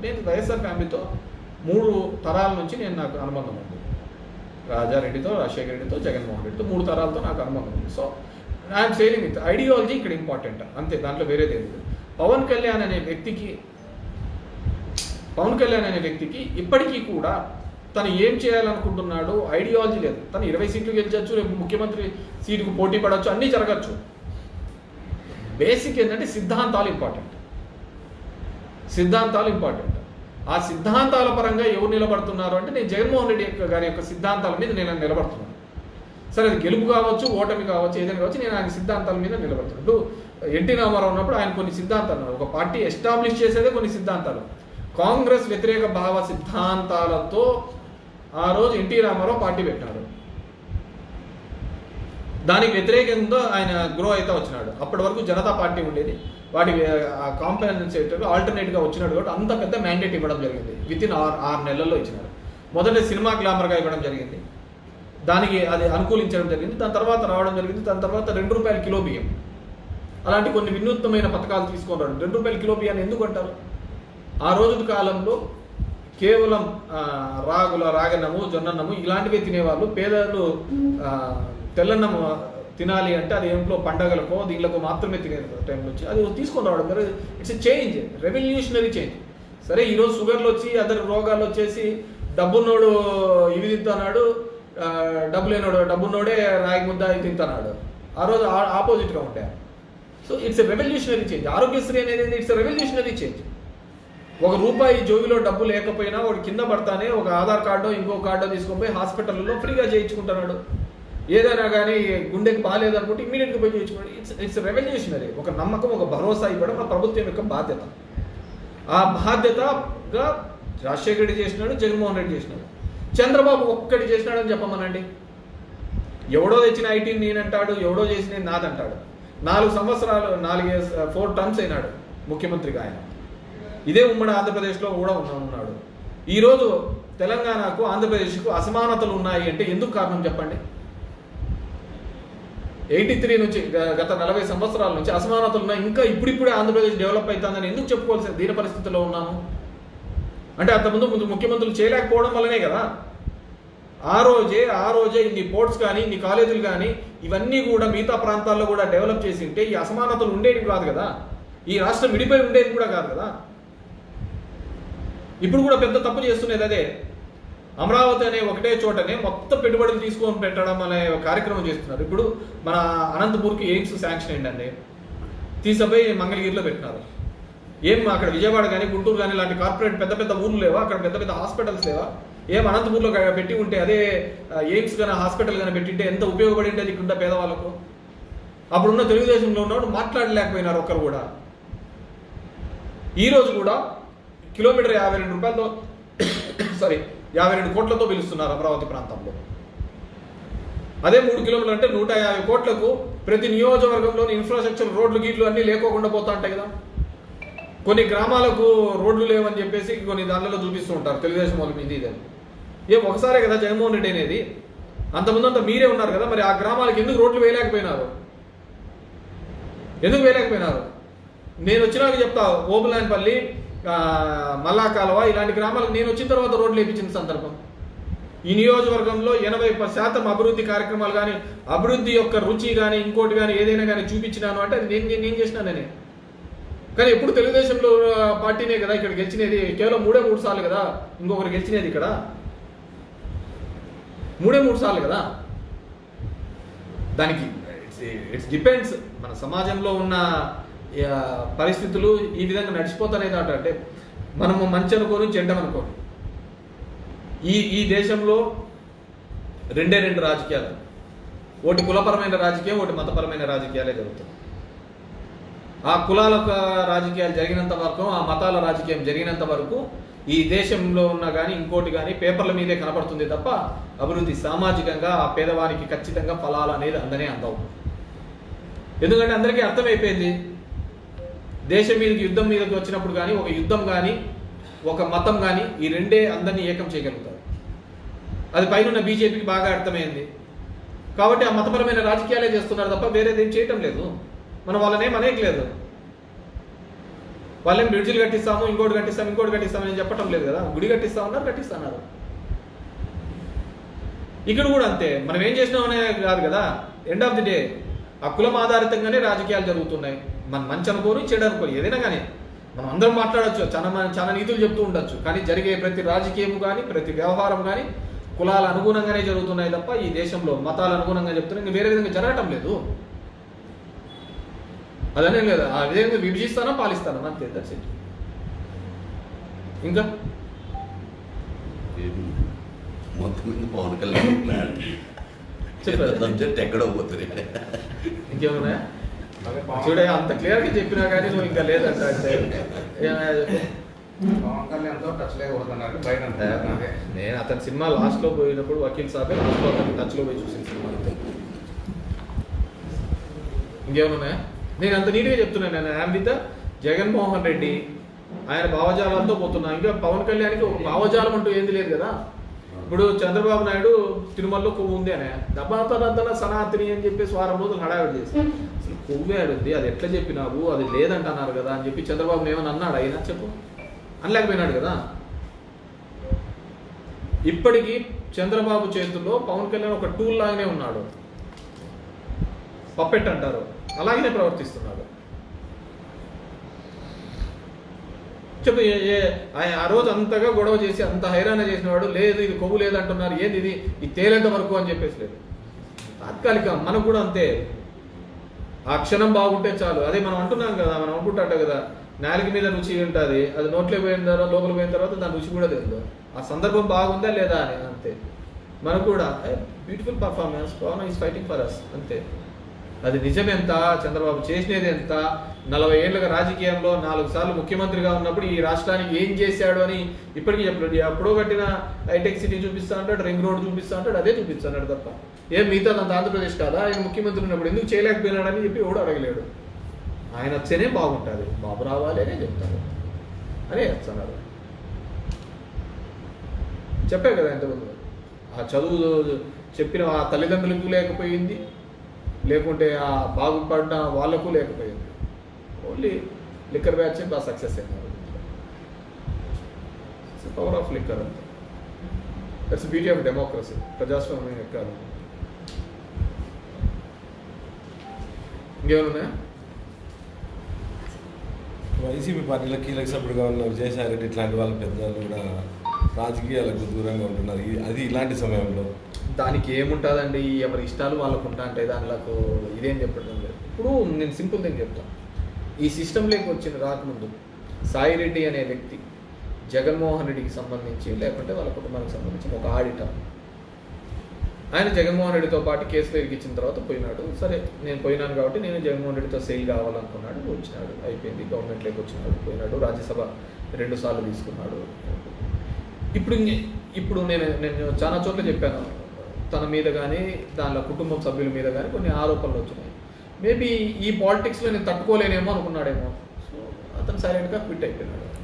నేను వైఎస్ఆర్ ఫ్యామిలీతో 3 తరాల నుంచి నాకు అనుబంధం ఉంది. రాజారెడ్డితో, రాజశేఖర రెడ్డితో, జగన్మోహన్ రెడ్డితో 3 తరాలతో నాకు అనుబంధం ఉంది. So I'm saying with ideology ఇక్కడ ఇంపార్టెంట్, అంతే, దాంట్లో వేరేది లేదు. పవన్ కళ్యాణ్ అనే వ్యక్తికి ఇప్పటికీ కూడా తను ఏం చేయాలనుకుంటున్నాడు ఐడియాలజీ లేదు. తను 20 సీట్లు గెలిచచ్చు, రేపు ముఖ్యమంత్రి సీటుకు పోటీ పడవచ్చు, అన్నీ జరగచ్చు. బేసిక్ ఏంటంటే సిద్ధాంతాలు ఇంపార్టెంట్. ఆ సిద్ధాంతాల పరంగా ఎవరు నిలబడుతున్నారు అంటే నేను జగన్మోహన్ రెడ్డి గారి యొక్క సిద్ధాంతాల మీద నేను నిలబడుతున్నాను. సరే, అది గెలుపు కావచ్చు, ఓటమి కావచ్చు, ఏదైనా కావచ్చు, నేను ఆయన సిద్ధాంతాల మీద నిలబడుతున్నాను. ఇప్పుడు ఎన్టీ రామారావు ఉన్నప్పుడు ఆయన కొన్ని సిద్ధాంతాలు, ఒక పార్టీ ఎస్టాబ్లిష్ చేసేదే కొన్ని సిద్ధాంతాలు. కాంగ్రెస్ వ్యతిరేక భావ సిద్ధాంతాలతో ఆ రోజు ఎన్టీ రామారావు పార్టీ పెట్టినాడు. దానికి వ్యతిరేకంగా ఆయన గ్రో అయితే వచ్చినాడు. అప్పటి వరకు జనతా పార్టీ ఉండేది, వాటి కాంపెన్సేటర్గా ఆల్టర్నేట్గా వచ్చినాడు కాబట్టి అంత పెద్ద మ్యాండేట్ ఇవ్వడం జరిగింది. వితిన్ 6 నెలల్లో ఇచ్చినారు. మొదట సినిమా గ్లామర్గా ఇవ్వడం జరిగింది, దానికి అది అనుకూలించడం జరిగింది. దాని తర్వాత రావడం జరిగింది. దాని తర్వాత ₹2 కిలో బియ్యం, అలాంటి కొన్ని వినూత్నమైన పథకాలు తీసుకొని రావడం. ₹2 కిలో బియ్యాన్ని ఎందుకు అంటారు? ఆ రోజు కాలంలో కేవలం రాగన్నము, జొన్నన్నము ఇలాంటివే తినేవాళ్ళు. పేదలు తెల్లన్నము తినాలి అంటే అది ఇంట్లో పండగలకో దీనికో మాత్రమే తినే టైంలో వచ్చి అది తీసుకొని రావడం. It's a change, revolutionary change. సరే, ఈరోజు షుగర్లు వచ్చి అదర్ రోగాలు వచ్చేసి డబ్బున్నోడు ఇవి తింటున్నాడు, డబ్బు లేనోడు డబ్బున్నోడే రాగి ముద్ద తింటున్నాడు. ఆ రోజు ఆపోజిట్గా ఉంటాయి. So it's a revolutionary change. Aarogyasri అనేది ఇట్స్ ఎ రెవల్యూషనరీ చేంజ్. ₹1 జోబిలో డబ్బు లేకపోయినా వాడు కింద పడతానే ఒక ఆధార్ కార్డో ఇంకో కార్డో తీసుకొని పోయి హాస్పిటల్లో ఫ్రీగా చేయించుకుంటున్నాడు. ఏదైనా కానీ గుండెకి బాగాలేదనుకుంటే ఇమీడియట్గా పోయి చేయించుకోండి. It's revolutionary. ఒక నమ్మకం, ఒక భరోసా ఇవ్వడం ఆ ప్రభుత్వం యొక్క బాధ్యత. ఆ బాధ్యతగా రాజశేఖర రెడ్డి చేసినాడు, జగన్మోహన్ రెడ్డి చేసినాడు. చంద్రబాబు ఒక్కటి చేసినాడని చెప్పమనండి. ఎవడో తెచ్చిన ఐటీ నేనంటాడు, ఎవడో చేసిన నాదంటాడు. 4 సంవత్సరాలు 4 టర్మ్స్ అయినాడు ముఖ్యమంత్రిగా ఆయన. ఇదే ఉమ్మడి ఆంధ్రప్రదేశ్లో కూడా ఉన్నాడు. ఈరోజు తెలంగాణకు, ఆంధ్రప్రదేశ్కు అసమానతలు ఉన్నాయి అంటే ఎందుకు కారణం చెప్పండి? 83 నుంచి గత 40 సంవత్సరాల నుంచి అసమానతలు ఉన్నాయి. ఇంకా ఇప్పుడిప్పుడే ఆంధ్రప్రదేశ్ డెవలప్ అవుతుందని ఎందుకు చెప్పుకోవాల్సిన దీన పరిస్థితిలో ఉన్నాము అంటే అంతకుముందు ముఖ్యమంత్రులు చేయలేకపోవడం వల్లనే కదా. ఆ రోజే ఇన్ని పోర్ట్స్ కానీ, ఇన్ని కాలేజీలు కానీ ఇవన్నీ కూడా మిగతా ప్రాంతాల్లో కూడా డెవలప్ చేసి ఉంటే ఈ అసమానతలు ఉండేవి కాదు కదా. ఈ రాష్ట్రం విడిపోయి ఉండేది కూడా కాదు కదా. ఇప్పుడు కూడా పెద్ద తప్పు చేస్తున్నది అదే. అమరావతి అనే ఒకటే చోటనే మొత్తం పెట్టుబడులు తీసుకొని పెట్టడం అనే కార్యక్రమం చేస్తున్నారు. ఇప్పుడు మన అనంతపూర్కి ఎయిమ్స్ శాంక్షన్ ఏంటండి, తీసుకుపోయి మంగళగిరిలో పెట్టినారు. ఏం అక్కడ విజయవాడ కానీ, గుంటూరు కానీ ఇలాంటి కార్పొరేట్ పెద్ద పెద్ద ఊర్లు లేవా? అక్కడ పెద్ద పెద్ద హాస్పిటల్స్ లేవా? ఏం అనంతపూర్లో పెట్టి ఉంటే అదే ఎయిమ్స్ కానీ హాస్పిటల్ కానీ పెట్టింటే ఎంత ఉపయోగపడి ఉంటుంది ఇక్కడ పేదవాళ్ళకు? అప్పుడున్న తెలుగుదేశంలో ఉన్నవాడు మాట్లాడలేకపోయినారు ఒక్కరు కూడా. ఈరోజు కూడా కిలోమీటర్ ₹52 కోట్లతో పిలుస్తున్నారు అమరావతి ప్రాంతంలో. అదే 3 కిలోమీటర్లు అంటే 150 కోట్లకు ప్రతి నియోజకవర్గంలోని ఇన్ఫ్రాస్ట్రక్చర్, రోడ్లు గీట్లు అన్నీ లేకోకుండా పోతా ఉంటాయి కదా. కొన్ని గ్రామాలకు రోడ్లు లేవని చెప్పేసి కొన్ని దానిలో చూపిస్తూ ఉంటారు తెలుగుదేశం వాళ్ళు ఇది ఇదని. ఒకసారే కదా జగన్మోహన్ రెడ్డి అనేది. అంతకుముందంతా మీరే ఉన్నారు కదా, మరి ఆ గ్రామాలకు ఎందుకు రోడ్లు వేయలేకపోయినారు? నేను వచ్చినాక చెప్తా. ఓబులాన్పల్లి, మల్లాకాలవ ఇలాంటి గ్రామాలకు నేను వచ్చిన తర్వాత రోడ్లు వేయించిన సందర్భం. ఈ నియోజకవర్గంలో 80% అభివృద్ధి కార్యక్రమాలు కానీ, అభివృద్ధి యొక్క రుచి కానీ, ఇంకోటి కానీ ఏదైనా కానీ చూపించినాను అంటే అది నేను చేసినాననే. కానీ ఎప్పుడు తెలుగుదేశంలో పార్టీనే కదా ఇక్కడ గెలిచినది. కేవలం 3 సార్లు కదా ఇంకొకరు గెలిచినది. ఇక్కడ 3 సార్లు కదా. దానికి ఇట్స్ డిపెండ్స్. మన సమాజంలో ఉన్న పరిస్థితులు ఈ విధంగా నడిచిపోతానేది అంటే మనము మంచి అనుకోని చెడ్డమనుకోని ఈ దేశంలో 2 రాజకీయాలు. ఒకటి కులపరమైన రాజకీయం, ఒకటి మతపరమైన రాజకీయాలే జరుగుతుంది. ఆ కులాల రాజకీయాలు జరిగినంత వరకు, ఆ మతాల రాజకీయం జరిగినంత వరకు ఈ దేశంలో ఉన్న కానీ ఇంకోటి కానీ పేపర్ల మీదే కనపడుతుంది తప్ప అభివృద్ధి సామాజికంగా ఆ పేదవానికి ఖచ్చితంగా ఫలాలు అనేది అందవు. ఎందుకంటే అందరికీ అర్థమైపోయింది, దేశం మీదకి యుద్ధం మీదకి వచ్చినప్పుడు కానీ, ఒక యుద్ధం కానీ, ఒక మతం కానీ ఈ రెండే అందరినీ ఏకం చేయగలుగుతారు. అది పైన బీజేపీకి బాగా అర్థమైంది కాబట్టి ఆ మతపరమైన రాజకీయాలే చేస్తున్నారు తప్ప వేరేదేం చేయటం లేదు. మనం వాళ్ళనేం అనేకలేదు. వాళ్ళేం బ్రిడ్జిలు కట్టిస్తాము, ఇంకోటి కట్టిస్తామని చెప్పటం లేదు కదా. గుడి కట్టిస్తామన్నారు, కట్టిస్తున్నారు. ఇక్కడ కూడా అంతే. మనం ఏం చేసినామనే కాదు కదా, ఎండ్ ఆఫ్ ది డే ఆ కులం ఆధారితంగానే రాజకీయాలు జరుగుతున్నాయి. మనం మంచి అనుకోని చెడు అనుకోని ఏదైనా కానీ మనం అందరం మాట్లాడచ్చు, చాలా నీతులు చెప్తూ ఉండొచ్చు. కానీ జరిగే ప్రతి రాజకీయం కానీ ప్రతి వ్యవహారం కానీ కులాల అనుగుణంగానే జరుగుతున్నాయి తప్ప ఈ దేశంలో మతాల అనుగుణంగా చెప్తున్నాయి, ఇంకా వేరే విధంగా జరగటం లేదు. అదనే లేదు. ఆ విధంగా విభజిస్తానా పాలిస్తానా అంతే. That's it. ఇంకా మొత్తం మీద పవన్ కళ్యాణ్ చెప్పారు ఎక్కడో పోతుంది. ఇంకేమన్నా చూడే అంత క్లియర్గా చెప్పినా కానీ నువ్వు ఇంకా లేదంట. పవన్ కళ్యాణ్తో టచ్ లేకపోతున్నారు బయట. నేను అతని సినిమా లాస్ట్లో పోయినప్పుడు వకీల్ సాబే లాస్ట్లో అతని టచ్లో పోయి చూసిన సినిమా అంతే. ఇంకేమన్నా నేను అంత నీట్గా చెప్తున్నాను. నేను ఐఎమ్ విత్ జగన్మోహన్ రెడ్డి, ఆయన భావజాలంతో పోతున్నా. ఇంకా పవన్ కళ్యాణ్కి ఒక భావజాలం అంటూ ఏంది లేదు కదా. ఇప్పుడు చంద్రబాబు నాయుడు తిరుమలలో కొవ్వు ఉంది అనే దబాతన సనాతిని అని చెప్పేసి వారం రోజులు హడావిడి చేసి అసలు కొవ్వే ఆడుంది, అది ఎట్లా చెప్పినావు, అది లేదంటున్నారు కదా అని చెప్పి చంద్రబాబు ఏమని అన్నాడు? అయినా చెప్పు అనలేకపోయినాడు కదా. ఇప్పటికీ చంద్రబాబు చేతుల్లో పవన్ కళ్యాణ్ ఒక టూల్ లాగానే ఉన్నాడు. పప్పెట్ అంటారు, అలాగనే ప్రవర్తిస్తున్నాడు. చెప్పు, ఆ రోజు అంతగా గొడవ చేసి అంత హైరాణ చేసినవాడు లేదు ఇది కొవ్వు లేదంటున్నారు, ఏంది ఇది తేలేంత వరకు అని చెప్పేసి లేదు. తాత్కాలిక మనకు కూడా అంతే. ఆ క్షణం బాగుంటే చాలు. అదే మనం అంటున్నాం కదా, మనం అనుకుంటాట కదా, నాలుక మీద రుచి ఉంటుంది, అది నోట్లో పోయిన తర్వాత లోపల పోయిన తర్వాత దాని రుచి కూడా తెలియదు. ఆ సందర్భం బాగుందా లేదా అని అంతే. మనకు కూడా beautiful performance, Pawan is fighting for us అంతే. అది నిజమెంత, చంద్రబాబు చేసినది ఎంత, 40 ఏళ్ళుగా రాజకీయంలో 4 సార్లు ముఖ్యమంత్రిగా ఉన్నప్పుడు ఈ రాష్ట్రానికి ఏం చేశాడు అని ఇప్పటికీ చెప్పలేదు. అప్పుడో కట్టిన హైటెక్ సిటీ చూపిస్తా అంటాడు, రింగ్ రోడ్ చూపిస్తా అంటాడు, అదే చూపిస్తాడు తప్ప ఏం మిగతా అంత ఆంధ్రప్రదేశ్ కాదా ఆయన ముఖ్యమంత్రి ఉన్నప్పుడు ఎందుకు చేయలేకపోయినాడని చెప్పి ఎవడు అడగలేడు. ఆయన వచ్చేనే బాగుంటుంది, బాబు రావాలి అనే చెప్తారు, అనే చెప్తున్నారు. చెప్పే కదా ఇంతకుముందు, ఆ చదువు చెప్పిన ఆ తల్లిదండ్రులకు లేకపోయింది, లేకుంటే ఆ బాగుపడిన వాళ్ళకు లేకపోయింది. ఓన్లీ లిక్కర్ బ్యాచ్ బాగా సక్సెస్ అయినారు. పవర్ ఆఫ్ లిక్కర్ అంతే. దట్స్ బ్యూటీ ఆఫ్ డెమోక్రసీ, ప్రజాస్వామ్యం ఎక్కాలి. ఇంకేమన్నా వైసీపీ పార్టీలో కీలక సభ్యుడిగా ఉన్న విజయసాయి రెడ్డి ఇట్లాంటి వాళ్ళ పెద్దలు కూడా రాజకీయాలకు దూరంగా ఉంటున్నారు. అది ఇలాంటి సమయంలో దానికి ఏముంటుందండి, ఎవరి ఇష్టాలు వాళ్ళకు ఉంటా అంటే దానిలకు ఇదేం చెప్పడం లేదు. ఇప్పుడు నేను సింపుల్ థింగ్ చెప్తాను. ఈ సిస్టంలోకి వచ్చిన రాకముందు సాయి రెడ్డి అనే వ్యక్తి జగన్మోహన్ రెడ్డికి సంబంధించి లేకుంటే వాళ్ళ కుటుంబానికి సంబంధించి ఒక ఆడిటర్. ఆయన జగన్మోహన్ రెడ్డితో పాటు కేసులో ఇరికిచ్చిన తర్వాత పోయినాడు. సరే నేను పోయినాను కాబట్టి నేను జగన్మోహన్ రెడ్డితో సెయిల్ కావాలనుకున్నాడు, వచ్చినాడు, అయిపోయింది. గవర్నమెంట్లోకి వచ్చినాడు, పోయినాడు, రాజ్యసభ 2 సార్లు తీసుకున్నాడు. ఇప్పుడు నేను చాలా చోట్ల చెప్పాను, తన మీద కానీ దానిలో కుటుంబం సభ్యుల మీద కానీ కొన్ని ఆరోపణలు వచ్చినాయి. మేబీ ఈ పాలిటిక్స్లో నేను తట్టుకోలేనేమో అనుకున్నాడేమో. సో అతను సైలెంట్గా క్విట్ అయిపోయినాడు.